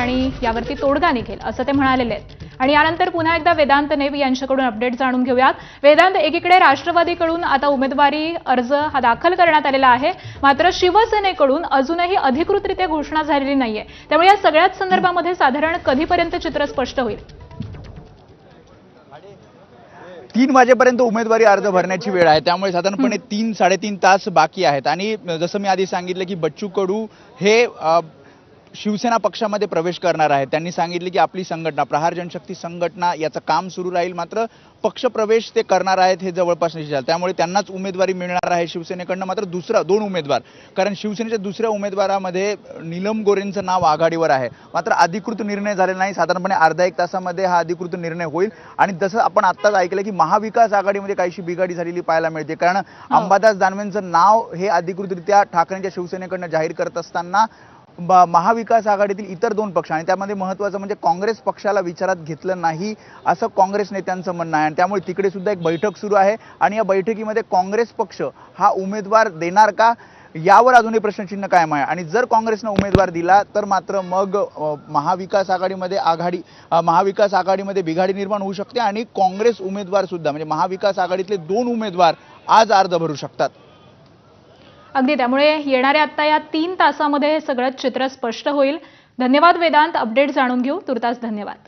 आणि यावरती तोडगा निघेल असं ते म्हणालेले आहेत। आणि यानंतर पुन्हा एकदा वेदांत नेवी यांच्याकडून अपडेट जाणून घेऊयात। वेदांत, एकीकडे राष्ट्रवादीकडून आता उमेदवारी अर्ज हा दाखल करण्यात आलेला आहे, मात्र शिवसेनेकडून अजूनही अधिकृतरित्या घोषणा झालेली नाहीये, त्यामुळे या सगळ्याच संदर्भामध्ये साधारण कधीपर्यंत चित्र स्पष्ट होईल? 3 वाजेपर्यंत उमेदवारी अर्ज भरण्याची वेळ आहे, त्यामुळे साधारणपणे 3-3.5 तास बाकी आहेत। आणि जसं मी आधी सांगितलं की बच्चू कडू हे शिवसेना पक्षामध्ये प्रवेश करणार आहेत। त्यांनी सांगितले की आपली संघटना प्रहार जनशक्ती संघटना याचं काम सुरू राहील, मात्र पक्षप्रवेश ते करणार आहेत हे जवळपास निश्चित झालं, त्यामुळे त्यांनाच उमेदवारी मिळणार आहे शिवसेनेकडनं। मात्र दुसरा 2 उमेदवार, कारण शिवसेनेच्या दुसऱ्या उमेदवारामध्ये नीलम गोरेंचं नाव आघाडीवर आहे, मात्र अधिकृत निर्णय झालेला नाही। साधारणपणे अर्धा 1 तासामध्ये हा अधिकृत निर्णय होईल। आणि जसं आपण आत्ताच ऐकलं की महाविकास आघाडीमध्ये काहीशी बिघाडी झालेली पाहायला मिळते, कारण अंबादास दानवेंचं नाव हे अधिकृतरित्या ठाकरेंच्या शिवसेनेकडनं जाहीर करत असताना महाविकास आघाडीतील इतर 2 पक्ष आणि त्यामध्ये महत्त्वाचं म्हणजे काँग्रेस पक्षाला विचारात घेतलं नाही असं काँग्रेस नेत्यांचं म्हणणं आहे। आणि त्यामुळे तिकडे सुद्धा एक बैठक सुरू आहे आणि या बैठकीमध्ये काँग्रेस पक्ष हा उमेदवार देणार का यावर अजूनही प्रश्नचिन्ह कायम आहे। आणि जर काँग्रेसनं उमेदवार दिला तर मात्र मग महाविकास आघाडीमध्ये बिघाडी निर्माण होऊ शकते आणि काँग्रेस उमेदवार सुद्धा म्हणजे महाविकास आघाडीतले 2 उमेदवार आज अर्ज भरू शकतात। अगदी, त्यामुळे येणाऱ्या आता या 3 तासामध्ये हे सगळं चित्र स्पष्ट होईल। धन्यवाद वेदांत, अपडेट जाणून घेऊ तुर्तास धन्यवाद।